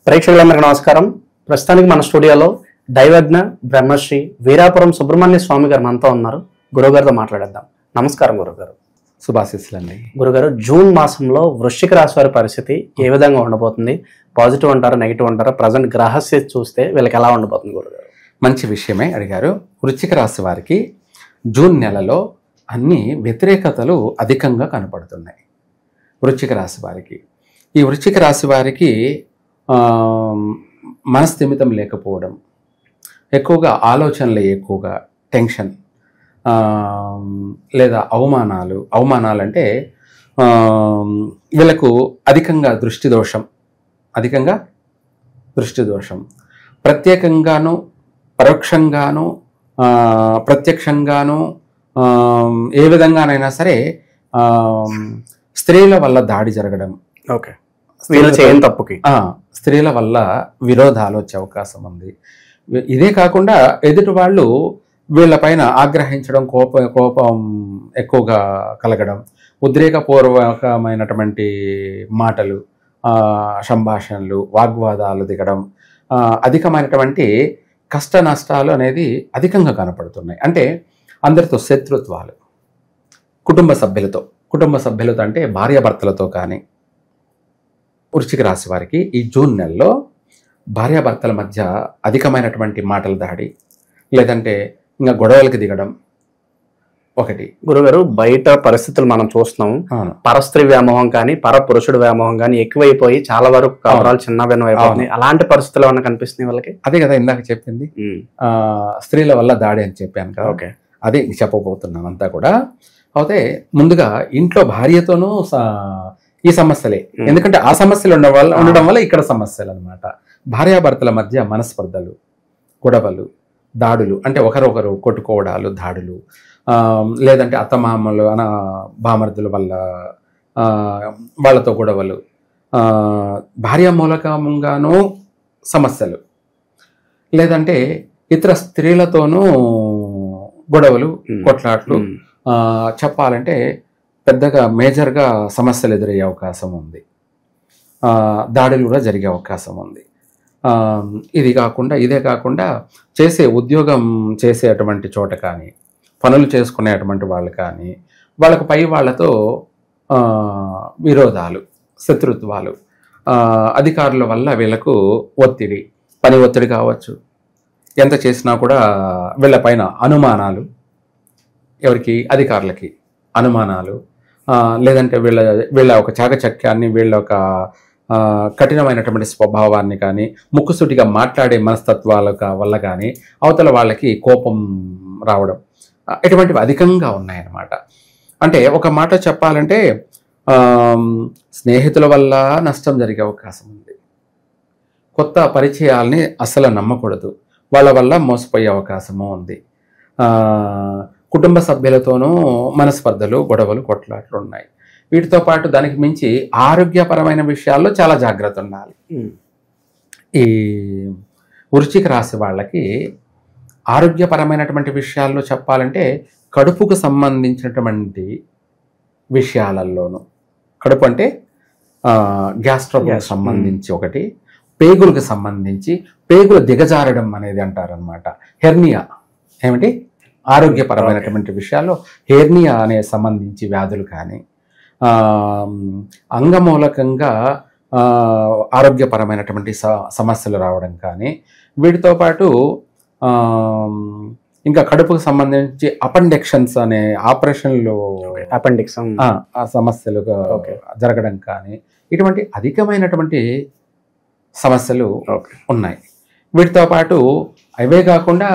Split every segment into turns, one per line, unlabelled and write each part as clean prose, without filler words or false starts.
ప్రేక్షకులందరికీ నమస్కారం. ప్రస్తుతానికి మన స్టూడియోలో దైవజ్ఞ బ్రహ్మశ్రీ వీరాపురం సుబ్రహ్మణ్య స్వామి గారు మనతో ఉన్నారు. గురుగారితో మాట్లాడేద్దాం. నమస్కారం గురుగారు.
శుభాశీస్సులండి.
గురుగారు, జూన్ మాసంలో వృశ్చిక రాశి వారి పరిస్థితి ఏ విధంగా ఉండబోతుంది? పాజిటివ్ అంటారా, నెగిటివ్ అంటారా? ప్రజెంట్ గ్రహస్థితి చూస్తే వీళ్ళకి ఎలా ఉండబోతుంది గురుగారు?
మంచి విషయమే అడిగారు. వృశ్చిక రాశి వారికి జూన్ నెలలో అన్ని వ్యతిరేకతలు అధికంగా కనపడుతున్నాయి. వృశ్చిక రాశి వారికి ఈ వృశ్చిక రాశి వారికి మనస్థిమితం లేకపోవడం, ఎక్కువగా ఆలోచనలు, ఎక్కువగా టెన్షన్, లేదా అవమానాలు అంటే వీళ్ళకు అధికంగా దృష్టి దోషం ప్రత్యేకంగాను పరోక్షంగాను ప్రత్యక్షంగాను ఏ విధంగానైనా సరే స్త్రీల వల్ల దాడి జరగడం,
ఓకే, వీళ్ళు చేయని తప్పుకి
స్త్రీల వల్ల విరోధాలు వచ్చే అవకాశం ఉంది. ఇదే కాకుండా ఎదుటి వాళ్ళు వీళ్ళపైన ఆగ్రహించడం, కోపం ఎక్కువగా కలగడం, ఉద్రేకపూర్వకమైనటువంటి మాటలు, సంభాషణలు, వాగ్వాదాలు దిగడం, అధికమైనటువంటి కష్ట నష్టాలు అనేది అధికంగా కనపడుతున్నాయి. అంటే అందరితో శత్రుత్వాలు, కుటుంబ సభ్యులతో అంటే భార్యాభర్తలతో కానీ, వృశ్చిక రాశి వారికి ఈ జూన్ నెలలో భార్యాభర్తల మధ్య అధికమైనటువంటి మాటల దాడి, లేదంటే ఇంకా గొడవలకి దిగడం ఒకటి.
గురుగారు, బయట పరిస్థితులు మనం చూస్తున్నాం. పరస్త్రీ వ్యామోహం కానీ పరపురుషుడు వ్యామోహం కానీ ఎక్కువైపోయి చాలా వరకు కవరాలు చిన్న భిన్నమైపోతున్నాయి. అలాంటి పరిస్థితులు ఏమైనా కనిపిస్తున్నాయి వాళ్ళకి?
అదే కదా ఇందాక చెప్పింది, స్త్రీల వల్ల దాడి అని చెప్పాను కదా.
ఓకే,
అదే చెప్పబోతున్నాను అంతా కూడా. అయితే ముందుగా ఇంట్లో భార్యతోనూ ఈ సమస్యలే, ఎందుకంటే ఆ సమస్యలు ఉండడం వల్ల ఇక్కడ సమస్యలు అనమాట. భార్యాభర్తల మధ్య మనస్పర్ధలు, గొడవలు, దాడులు, అంటే ఒకరొకరు కొట్టుకోవడాలు, దాడులు, లేదంటే అత్తమామలు బామర్దుల వల్ల వాళ్ళతో గొడవలు, భార్య మూలకంగానూ సమస్యలు, లేదంటే ఇతర స్త్రీలతోనూ గొడవలు, కొట్లాట్లు, చెప్పాలంటే పెద్దగా మేజర్గా సమస్యలు ఎదురయ్యే అవకాశం ఉంది. దాడులు కూడా జరిగే అవకాశం ఉంది. ఇదే కాకుండా ఉద్యోగం చేసేటువంటి చోట కానీ, పనులు చేసుకునేటువంటి వాళ్ళు కానీ, వాళ్ళకు పై వాళ్ళతో విరోధాలు, శత్రుత్వాలు, అధికారుల వల్ల వీళ్ళకు పని ఒత్తిడి కావచ్చు. ఎంత చేసినా కూడా వీళ్ళపైన అనుమానాలు, ఎవరికి? అధికారులకి అనుమానాలు, లేదంటే వీళ్ళ ఒక చాకచక్యాన్ని, వీళ్ళ ఒక కఠినమైనటువంటి స్వభావాన్ని కానీ, ముక్కుసూటిగా మాట్లాడే మనస్తత్వాల వల్ల కానీ అవతల వాళ్ళకి కోపం రావడం, ఇటువంటివి అధికంగా ఉన్నాయన్నమాట. అంటే ఒక మాట చెప్పాలంటే స్నేహితుల వల్ల నష్టం జరిగే అవకాశం ఉంది. కొత్త పరిచయాల్ని అస్సలు నమ్మకూడదు, వాళ్ళ వల్ల మోసపోయే అవకాశము ఉంది. కుటుంబ సభ్యులతోనూ మనస్పర్ధలు, గొడవలు, కొట్లాట్లు ఉన్నాయి. వీటితో పాటు దానికి మించి ఆరోగ్యపరమైన విషయాల్లో చాలా జాగ్రత్త ఉండాలి. ఈ వృశ్చిక రాశి వాళ్ళకి ఆరోగ్యపరమైనటువంటి విషయాల్లో చెప్పాలంటే కడుపుకు సంబంధించినటువంటి విషయాలలోనూ, కడుపు అంటే గ్యాస్ట్రోకి సంబంధించి ఒకటి, పేగులకు సంబంధించి పేగులు దిగజారడం అనేది అంటారనమాట. హెర్నియా ఏమిటి? ఆరోగ్యపరమైనటువంటి విషయాల్లో హెర్నియా అనే సంబంధించి వ్యాధులు కానీ, అంగమూలకంగా ఆరోగ్యపరమైనటువంటి సమస్యలు రావడం కానీ, వీటితో పాటు ఇంకా కడుపుకు సంబంధించి అపెండిక్షన్స్ అనే ఆపరేషన్లు, ఆ సమస్యలు జరగడం కానీ, ఇటువంటి అధికమైనటువంటి సమస్యలు ఉన్నాయి. వీటితో పాటు అవే కాకుండా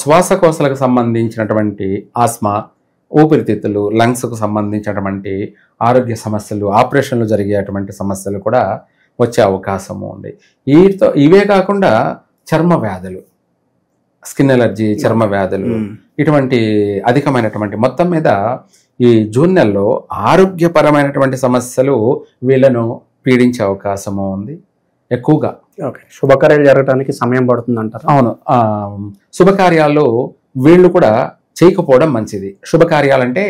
శ్వాసకోశాలకు సంబంధించినటువంటి ఆస్మా, ఊపిరితిత్తులు, లంగ్స్కు సంబంధించినటువంటి ఆరోగ్య సమస్యలు, ఆపరేషన్లు జరిగేటువంటి సమస్యలు కూడా వచ్చే అవకాశము ఉంది. ఇవే కాకుండా చర్మ వ్యాధులు, స్కిన్ ఎలర్జీ, చర్మ వ్యాధులు, ఇటువంటి అధికమైనటువంటి మొత్తం మీద ఈ జూన్ నెలలో ఆరోగ్యపరమైనటువంటి సమస్యలు వీళ్ళను పీడించే అవకాశము ఉంది ఎక్కువగా.
శుభకార్యాలు జరగడానికి సమయం పడుతుంది అంటారు.
అవును, శుభకార్యాలు వీళ్ళు కూడా చేయకపోవడం మంచిది. శుభకార్యాలంటే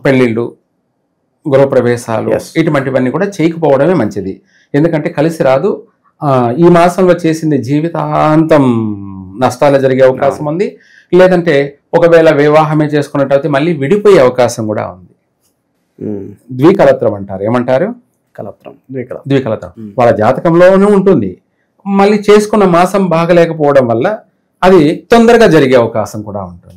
పెళ్ళిళ్ళు, గృహప్రవేశాలు ఇటువంటివన్నీ కూడా చేయకపోవడమే మంచిది. ఎందుకంటే కలిసి రాదు. ఈ మాసంలో చేసింది జీవితాంతం నష్టాలు జరిగే అవకాశం ఉంది. లేదంటే ఒకవేళ వివాహమే చేసుకున్నట్టయితే మళ్ళీ విడిపోయే అవకాశం కూడా ఉంది. ద్వికలత్రం అంటారు. ఏమంటారు? ద్వికలత్రం. వాళ్ళ జాతకంలోనూ ఉంటుంది. మళ్ళీ చేసుకున్న మాసం బాగలేకపోవడం వల్ల అది తొందరగా జరిగే అవకాశం కూడా ఉంటుంది.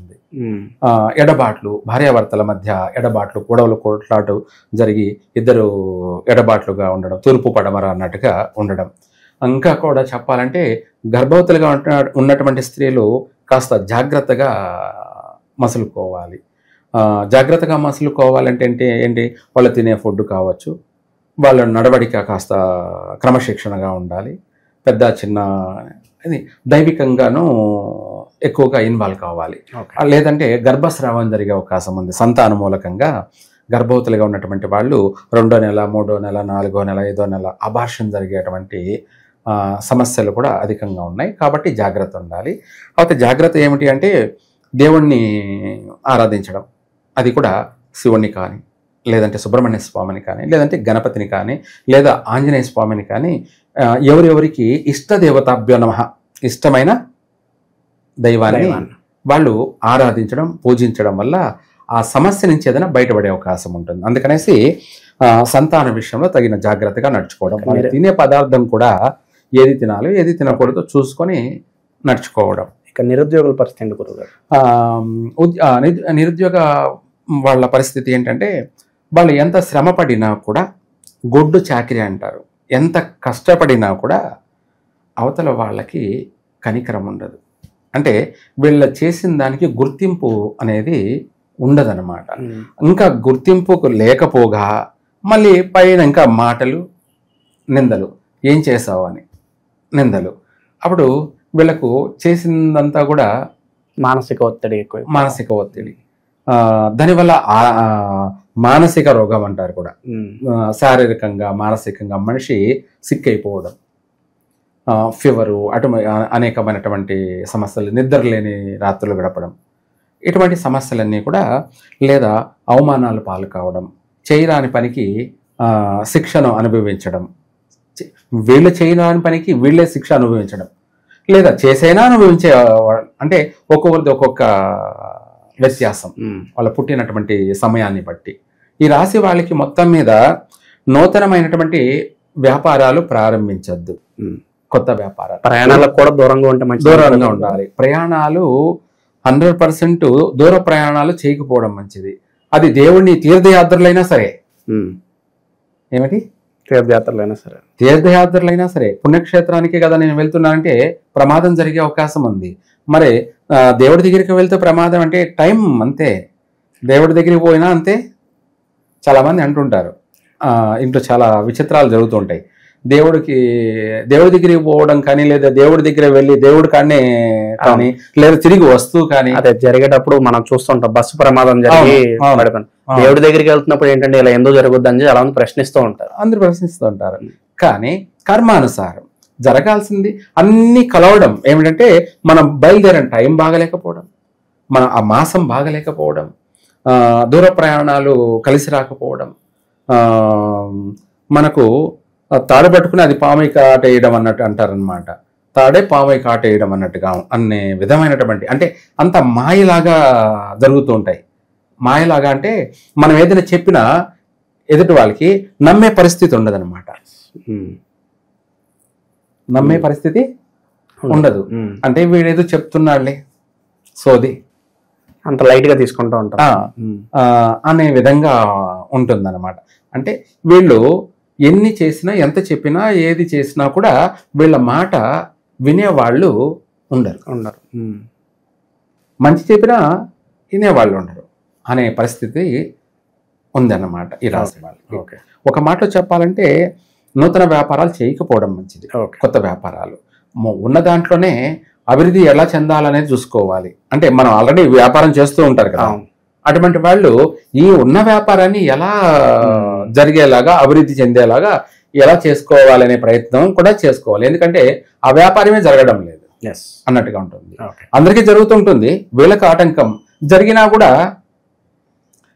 ఎడబాట్లు, భార్యాభర్తల మధ్య ఎడబాట్లు, గొడవలు కొట్లాటు జరిగి ఇద్దరు ఎడబాట్లుగా ఉండడం, తూర్పు పడమర అన్నట్టుగా ఉండడం. ఇంకా కూడా చెప్పాలంటే గర్భవతులుగా ఉన్నటువంటి స్త్రీలు కాస్త జాగ్రత్తగా మసులుకోవాలి. జాగ్రత్తగా మసులుకోవాలంటే ఏంటి, వాళ్ళు తినే ఫుడ్ కావచ్చు, వాళ్ళ నడవడిక కాస్త క్రమశిక్షణగా ఉండాలి. పెద్ద చిన్న ఇది దైవికంగానూ ఎక్కువగా ఇన్వాల్వ్ కావాలి. లేదంటే గర్భస్రావం జరిగే అవకాశం ఉంది. సంతాన మూలకంగా గర్భవతులుగా ఉన్నటువంటి వాళ్ళు 2వ నెల, 3వ నెల, 4వ నెల, 5వ నెల అబార్షన్ జరిగేటువంటి సమస్యలు కూడా అధికంగా ఉన్నాయి. కాబట్టి జాగ్రత్త ఉండాలి. అయితే జాగ్రత్త ఏమిటి అంటే దేవుణ్ణి ఆరాధించడం. అది కూడా శివుణ్ణి కానీ, లేదంటే సుబ్రహ్మణ్య స్వామిని కానీ, లేదంటే గణపతిని కానీ, లేదా ఆంజనేయ స్వామిని కానీ, ఎవరెవరికి ఇష్టదేవతాభ్యో నమః, ఇష్టమైన దైవాన్ని వాళ్ళు ఆరాధించడం, పూజించడం వల్ల ఆ సమస్య నుంచి ఏదైనా బయటపడే అవకాశం ఉంటుంది. అందుకనేసి సంతాన విషయంలో తగిన జాగ్రత్తగా నడుచుకోవడం. మనం తినే పదార్థం కూడా ఏది తినాలి, ఏది తినకూడదో చూసుకొని నడుచుకోవడం.
ఇక నిరుద్యోగుల పరిస్థితి ఏంటి గురువుగారు?
నిరుద్యోగ వాళ్ళ పరిస్థితి ఏంటంటే వాళ్ళు ఎంత శ్రమ పడినా కూడా, గొడ్డు చాకిరి అంటారు, ఎంత కష్టపడినా కూడా అవతల వాళ్ళకి కనికరం ఉండదు. అంటే వీళ్ళ చేసిన దానికి గుర్తింపు అనేది ఉండదన్నమాట. ఇంకా గుర్తింపు లేకపోగా మళ్ళీ పైన ఇంకా మాటలు, నిందలు, ఏం చేసావు అని నిందలు. అప్పుడు వీళ్ళకు చేసిందంతా కూడా
మానసిక ఒత్తిడి.
దానివల్ల మానసిక రోగం అంటారు కూడా. శారీరకంగా, మానసికంగా మనిషి సిక్ అయిపోవడం, ఫీవరు, అనేకమైనటువంటి సమస్యలు, నిద్ర లేని రాత్రులు గడపడం, ఇటువంటి సమస్యలన్నీ కూడా, లేదా అవమానాలు పాలు కావడం, చేయరాని పనికి శిక్షను అనుభవించడం, వీళ్ళు చేయరాని పనికి వీళ్ళే శిక్ష అనుభవించడం, లేదా చేసైనా అనుభవించే, అంటే ఒక్కొక్కరిది ఒక్కొక్క వ్యత్యాసం వాళ్ళ పుట్టినటువంటి సమయాన్ని బట్టి. ఈ రాశి వాళ్ళకి మొత్తం మీద నూతనమైనటువంటి వ్యాపారాలు ప్రారంభించద్దు. కొత్త వ్యాపారాలు,
ప్రయాణాలకు కూడా
దూరంగా ఉండాలి. ప్రయాణాలు 100% దూర ప్రయాణాలు చేయకపోవడం మంచిది. అది దేవుడిని తీర్థయాత్రలైనా సరే, ఏమిటి తీర్థయాత్రలైనా సరే, పుణ్యక్షేత్రానికి కదా నేను వెళ్తున్నానంటే ప్రమాదం జరిగే అవకాశం ఉంది. మరి దేవుడి దగ్గరికి వెళ్తే ప్రమాదం అంటే టైం అంతే. దేవుడి దగ్గరికి పోయినా అంతే. చాలామంది అంటుంటారు, ఇంట్లో చాలా విచిత్రాలు జరుగుతుంటాయి. దేవుడి దగ్గరికి పోవడం కానీ, లేదా దేవుడి దగ్గర వెళ్ళి దేవుడి కాడనే కానీ, లేదా తిరిగి వస్తూ కానీ,
అదే జరిగేటప్పుడు మనం చూస్తుంటాం. బస్సు ప్రమాదం జరిగి దేవుడి దగ్గరికి వెళ్తున్నప్పుడు ఏంటంటే ఇలా ఎందుకు జరుగుద్ది అని చాలా మంది ప్రశ్నిస్తూ ఉంటారు.
అందరూ ప్రశ్నిస్తూ ఉంటారు. కానీ కర్మానుసారం జరగాల్సింది అన్ని కలవడం ఏమిటంటే, మనం బయలుదేరిన టైం బాగలేకపోవడం, మన ఆ మాసం బాగలేకపోవడం, దూర ప్రయాణాలు కలిసి రాకపోవడం, మనకు తాడు పట్టుకుని అది పామై కాటేయడం అన్నట్టు అంటారనమాట. తాడే పామై కాటేయడం అన్నట్టుగా అనే విధమైనటువంటి, అంటే అంత మాయలాగా జరుగుతూ ఉంటాయి. మాయలాగా అంటే మనం ఏదైనా చెప్పినా ఎదుటి వాళ్ళకి నమ్మే పరిస్థితి ఉండదన్నమాట. నమ్మే పరిస్థితి ఉండదు. అంటే వీడేదో చెప్తున్నాడులే సోది,
అంత లైట్ గా తీసుకుంటూ ఉంటారు
అనే విధంగా ఉంటుందన్నమాట. అంటే వీళ్ళు ఎన్ని చేసినా, ఎంత చెప్పినా, ఏది చేసినా కూడా వీళ్ళ మాట వినేవాళ్ళు ఉండరు. మంచి చెప్పినా వినేవాళ్ళు ఉండరు అనే పరిస్థితి ఉందన్నమాట ఈ రాశి వాళ్ళకి. ఒక మాటలో చెప్పాలంటే నూతన వ్యాపారాలు చేయకపోవడం మంచిది. కొత్త వ్యాపారాలు ఉన్న దాంట్లోనే అభివృద్ధి ఎలా చెందాలనేది చూసుకోవాలి. అంటే మనం ఆల్రెడీ వ్యాపారం చేస్తూ ఉంటారు కదా, అటువంటి వాళ్ళు ఈ ఉన్న వ్యాపారాన్ని ఎలా జరిగేలాగా, అభివృద్ధి చెందేలాగా ఎలా చేసుకోవాలనే ప్రయత్నం కూడా చేసుకోవాలి. ఎందుకంటే ఆ వ్యాపారమే జరగడం లేదు అన్నట్టుగా ఉంటుంది. అందరికీ జరుగుతుంటుంది, వీళ్ళకి ఆటంకం జరిగినా కూడా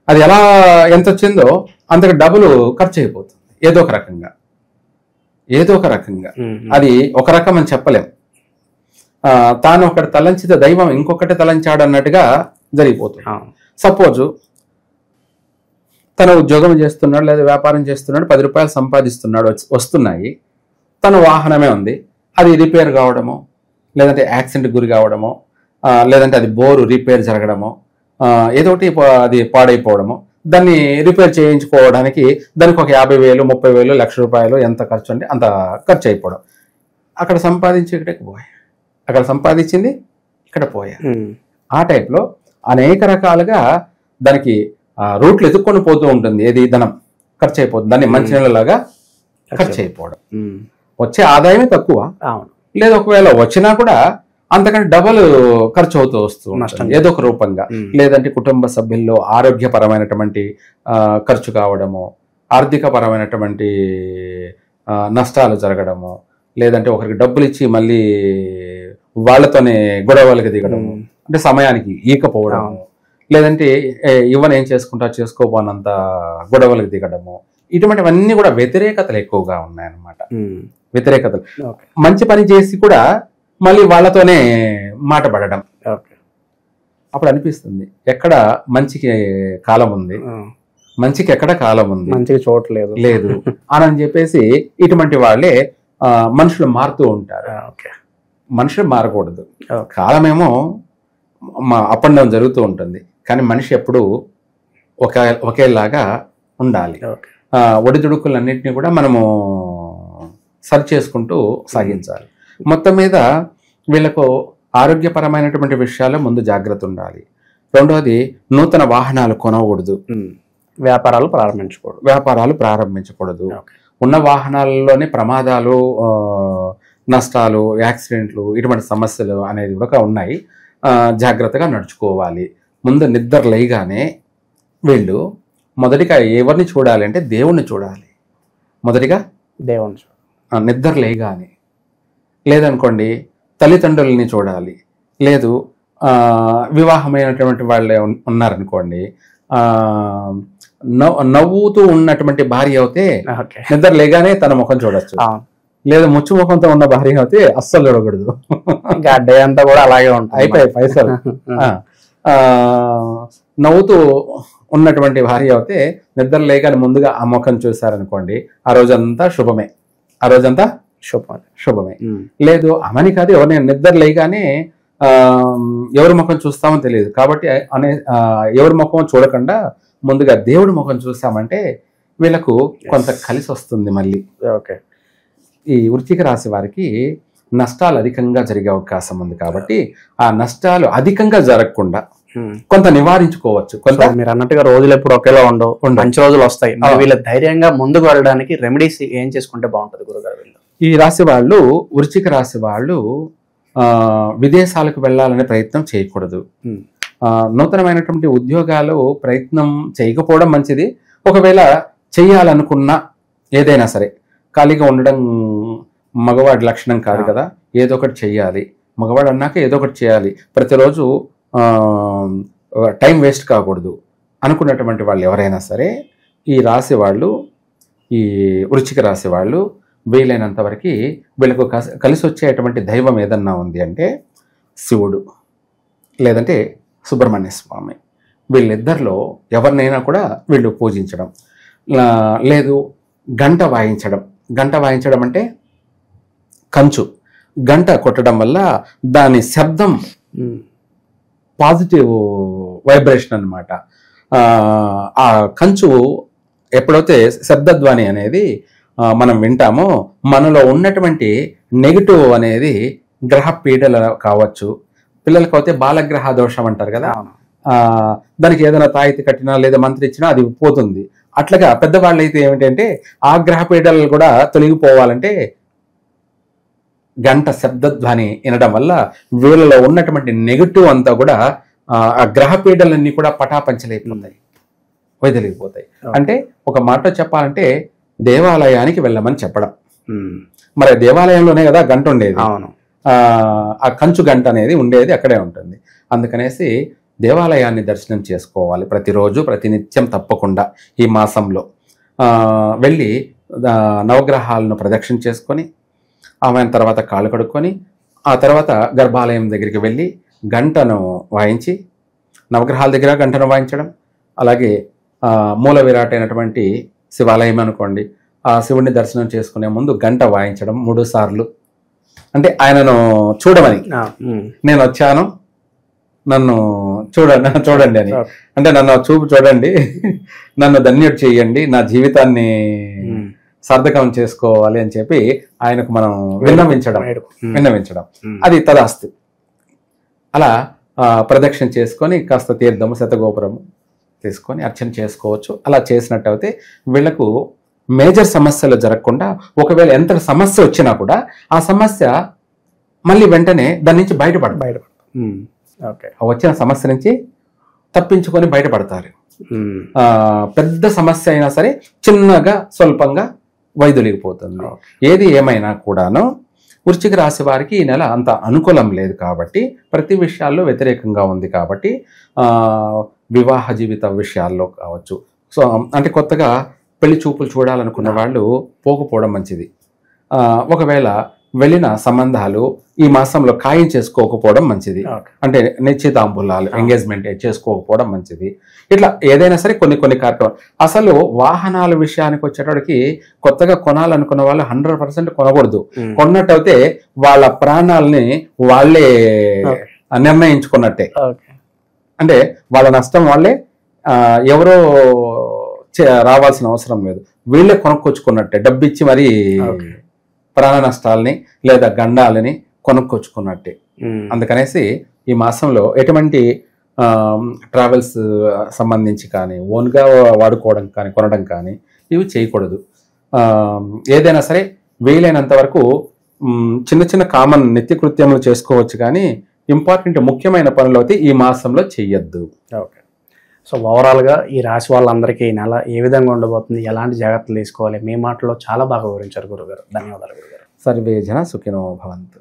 అది ఎలా ఎంత వచ్చిందో అంతకు డబ్బులు ఖర్చు అయిపోతుంది ఏదో ఒక రకంగా. అది ఒక రకం అని చెప్పలేం. తాను ఒకటి తలంచిత దైవం ఇంకొకటి తలంచాడు అన్నట్టుగా జరిగిపోతుంది. సపోజు తను ఉద్యోగం చేస్తున్నాడు లేదా వ్యాపారం చేస్తున్నాడు, 10 రూపాయలు సంపాదిస్తున్నాడు, వస్తున్నాయి, తన వాహనమే ఉంది, అది రిపేర్ కావడమో లేదంటే యాక్సిడెంట్ గురి కావడమో లేదంటే అది బోరు రిపేర్ జరగడమో ఏదో ఒకటి అది పాడైపోవడమో, దాన్ని రిపేర్ చేయించుకోవడానికి దానికి ఒక 50,000, 30,000, ₹1,00,000 ఎంత ఖర్చు అంటే అంత ఖర్చు అయిపోవడం. అక్కడ సంపాదించి ఇక్కడికి పోయా, అక్కడ సంపాదించింది ఇక్కడ పోయా. ఆ టైప్లో అనేక రకాలుగా దానికి రూట్లు ఎదుక్కొని పోతూ ఉంటుంది. ఏది ధనం ఖర్చు అయిపోతుంది, దాన్ని మంచినీళ్ళలాగా ఖర్చు అయిపోవడం. వచ్చే ఆదాయమే తక్కువ, లేదా ఒకవేళ వచ్చినా కూడా అంతకంటే డబల్ ఖర్చు అవుతూ వస్తూ నష్టం ఏదో ఒక రూపంగా. లేదంటే కుటుంబ సభ్యుల్లో ఆరోగ్యపరమైనటువంటి ఖర్చు కావడము, ఆర్థిక పరమైనటువంటి నష్టాలు జరగడము, లేదంటే ఒకరికి డబ్బులు ఇచ్చి మళ్ళీ వాళ్ళతోనే గొడవలకు దిగడము, అంటే సమయానికి ఈకపోవడము, లేదంటే ఇవ్వని ఏం చేసుకుంటా చేసుకోపోనంత గొడవలకు దిగడము, ఇటువంటివన్నీ కూడా వ్యతిరేకతలు ఎక్కువగా ఉన్నాయన్నమాట. వ్యతిరేకతలు. మంచి పని చేసి కూడా మళ్ళీ వాళ్ళతోనే మాట పడడం. అప్పుడు అనిపిస్తుంది ఎక్కడ మంచికి కాలం ఉంది, మంచికి ఎక్కడ కాలం ఉంది,
మంచికి చోట్లేదు
లేదు అని చెప్పేసి ఇటువంటి వాళ్ళే మనుషులు మారుతూ ఉంటారు. మనుషులు మారకూడదు. కాలమేమో అప్ అండ్ డౌన్ జరుగుతూ ఉంటుంది, కానీ మనిషి ఎప్పుడు ఒకేలాగా ఉండాలి. ఒడిదుడుకులన్నింటినీ కూడా మనము సరి చేసుకుంటూ సాగించాలి. మొత్తం మీద వీళ్ళకు ఆరోగ్యపరమైనటువంటి విషయాల్లో ముందు జాగ్రత్త ఉండాలి. రెండవది, నూతన వాహనాలు కొనకూడదు, వ్యాపారాలు ప్రారంభించకూడదు. ఉన్న వాహనాలలోనే ప్రమాదాలు, నష్టాలు, యాక్సిడెంట్లు, ఇటువంటి సమస్యలు అనేది కూడా ఉన్నాయి. జాగ్రత్తగా నడుచుకోవాలి. ముందు నిద్ర లేయగానే వీళ్ళు మొదటిగా ఎవరిని చూడాలి అంటే దేవుణ్ణి చూడాలి. మొదటిగా
దేవుణ్ణి
నిద్ర లేయగానే, లేదనుకోండి తల్లిదండ్రులని చూడాలి, లేదు వివాహమైనటువంటి వాళ్ళే ఉన్నారనుకోండి, నవ్వుతూ ఉన్నటువంటి భార్య అయితే నిద్ర లేగానే తన ముఖం చూడొచ్చు. లేదా ముచ్చు ముఖంతో ఉన్న భార్య అయితే అస్సలు చూడకూడదు.
డే అంతా కూడా అలాగే ఉంటాయి,
అయిపోయాయి పైసలు. నవ్వుతూ ఉన్నటువంటి భార్య అయితే నిద్ర లేగానే ముందుగా ఆ ముఖం చూశారనుకోండి, ఆ రోజంతా శుభమే, ఆ రోజంతా శుభమే. లేదు అమని కాదు, ఎవరిని నిద్ర లేగానే ఎవరి ముఖం చూస్తామో తెలియదు కాబట్టి ఎవరి ముఖం చూడకుండా ముందుగా దేవుడి ముఖం చూసామంటే వీళ్ళకు కొంత కలిసి వస్తుంది. మళ్ళీ ఈ వృశ్చిక రాశి వారికి నష్టాలు అధికంగా జరిగే అవకాశం ఉంది కాబట్టి ఆ నష్టాలు అధికంగా జరగకుండా కొంత నివారించుకోవచ్చు. కొంత
మీరు అన్నట్టుగా రోజులు ఎప్పుడు ఒకేలా ఉండవు, మంచి రోజులు వస్తాయి. వీళ్ళ ధైర్యంగా ముందుకు వెళ్ళడానికి రెమెడీస్ ఏం చేసుకుంటే బాగుంటుంది గురుగారు?
ఈ రాశి వాళ్ళు, వృశ్చిక రాశి వాళ్ళు విదేశాలకు వెళ్ళాలనే ప్రయత్నం చేయకూడదు. నూతనమైనటువంటి ఉద్యోగాలు ప్రయత్నం చేయకపోవడం మంచిది. ఒకవేళ చేయాలనుకున్నా ఏదైనా సరే, ఖాళీగా ఉండడం మగవాడి లక్షణం కాదు కదా, ఏదో ఒకటి చెయ్యాలి. మగవాడు అన్నాక ఏదో ఒకటి చేయాలి. ప్రతిరోజు టైం వేస్ట్ కాకూడదు అనుకున్నటువంటి వాళ్ళు ఎవరైనా సరే, ఈ రాశి వాళ్ళు, ఈ వృశ్చిక రాశి వాళ్ళు వీలైనంత వరకు వీళ్ళకు కలిసి వచ్చేటువంటి దైవం ఏదన్నా ఉంది అంటే శివుడు లేదంటే సుబ్రహ్మణ్య స్వామి. వీళ్ళిద్దరిలో ఎవరినైనా కూడా వీళ్ళు పూజించడం, లేదు గంట వాయించడం. గంట వాయించడం అంటే కంచు గంట కొట్టడం వల్ల దాని శబ్దం పాజిటివ్ వైబ్రేషన్ అన్నమాట. ఆ కంచు ఎప్పుడైతే శబ్దధ్వని అనేది మనం వింటామో మనలో ఉన్నటువంటి నెగిటివ్ అనేది గ్రహ పీడలు కావచ్చు, పిల్లలకి అయితే బాలగ్రహ దోషం అంటారు కదా, దానికి ఏదైనా తాయితీ కట్టినా లేదా మంత్రి ఇచ్చినా అది పోతుంది. అట్లాగా పెద్దవాళ్ళు అయితే ఏమిటంటే ఆ గ్రహ పీడలు కూడా తొలగిపోవాలంటే గంట శబ్దధ్వని వినడం వల్ల వీళ్ళలో ఉన్నటువంటి నెగిటివ్ అంతా కూడా ఆ గ్రహ పీడలన్నీ కూడా పటాపంచలైపోతాయి, వదిలిపోతాయి. అంటే ఒక మాట చెప్పాలంటే దేవాలయానికి వెళ్ళమని చెప్పడం. మరి దేవాలయంలోనే కదా గంట ఉండేది, ఆ కంచు గంట అనేది ఉండేది అక్కడే ఉంటుంది. అందుకనేసి దేవాలయాన్ని దర్శనం చేసుకోవాలి ప్రతిరోజు, ప్రతినిత్యం తప్పకుండా ఈ మాసంలో. వెళ్ళి నవగ్రహాలను ప్రదక్షిణ చేసుకొని ఆమె తర్వాత కాళ్ళు కడుక్కొని ఆ తర్వాత గర్భాలయం దగ్గరికి వెళ్ళి గంటను వాయించి, నవగ్రహాల దగ్గర గంటను వాయించడం, అలాగే మూల విరాట్ అయినటువంటి శివాలయం అనుకోండి, ఆ శివుడిని దర్శనం చేసుకునే ముందు గంట వాయించడం 3 సార్లు. అంటే ఆయనను చూడమని, నేను వచ్చాను నన్ను చూడండి అని, అంటే నన్ను చూపు చూడండి, నన్ను ధన్యుడు చేయండి, నా జీవితాన్ని సార్థకం చేసుకోవాలి అని చెప్పి ఆయనకు మనం విన్నవించడం అది తదాస్తు. అలా ప్రదక్షిణ చేసుకొని కాస్త తీర్థము శతగోపురము తీసుకొని అర్చన చేసుకోవచ్చు. అలా చేసినట్టయితే వీళ్లకు మేజర్ సమస్యలు జరగకుండా, ఒకవేళ ఎంత సమస్య వచ్చినా కూడా ఆ సమస్య మళ్ళీ వెంటనే దాని నుంచి బయటపడతారు. వచ్చిన సమస్య నుంచి తప్పించుకొని బయటపడతారు. పెద్ద సమస్య అయినా సరే చిన్నగా స్వల్పంగా వైదొలిగిపోతుంది. ఏది ఏమైనా కూడాను వృశ్చిక రాశి వారికి ఈ నెల అంత అనుకూలం లేదు కాబట్టి, ప్రతి విషయాల్లో వ్యతిరేకంగా ఉంది కాబట్టి, వివాహ జీవిత విషయాల్లో కావచ్చు, సో అంటే కొత్తగా పెళ్లి చూపులు చూడాలనుకున్న వాళ్ళు పోకపోవడం మంచిది. ఒకవేళ వెళ్ళిన సంబంధాలు ఈ మాసంలో ఖాయం చేసుకోకపోవడం మంచిది. అంటే నిశ్చితాంబులాలు ఎంగేజ్మెంట్ చేసుకోకపోవడం మంచిది. ఇట్లా ఏదైనా సరే కొన్ని కార్యక్రమాలు. అసలు వాహనాల విషయానికి వచ్చేటప్పటికి కొత్తగా కొనాలనుకున్న వాళ్ళు 100% కొనకూడదు. కొన్నట్టయితే వాళ్ళ ప్రాణాలని వాళ్ళే నిర్ణయించుకున్నట్టే. అంటే వాళ్ళ నష్టం వాళ్ళే, ఎవరో రావాల్సిన అవసరం లేదు, వీళ్ళే కొనుక్కొచ్చుకున్నట్టే. డబ్బిచ్చి మరీ ప్రాణ నష్టాలని లేదా గండాలని కొనుక్కొచ్చుకున్నట్టే. అందుకనేసి ఈ మాసంలో ఎటువంటి ట్రావెల్స్ సంబంధించి కానీ, ఓన్గా వాడుకోవడం కానీ, కొనడం కానీ ఇవి చేయకూడదు. ఏదైనా సరే వీలైనంత వరకు చిన్న చిన్న కామన్ నిత్యకృత్యములు చేసుకోవచ్చు, కానీ ఇంపార్టెంట్ ముఖ్యమైన పనులు అయితే ఈ మాసంలో చెయ్యొద్దు.
ఓకే. సో ఓవరాల్గా ఈ రాశి వాళ్ళందరికీ ఈ నెల ఏ విధంగా ఉండబోతుంది, ఎలాంటి జాగ్రత్తలు తీసుకోవాలి, మీ మాటలో చాలా బాగా వివరించారు గురుగారు. ధన్యవాదాలు గురుగారు.
సర్వే జన సుఖినో భవంతు.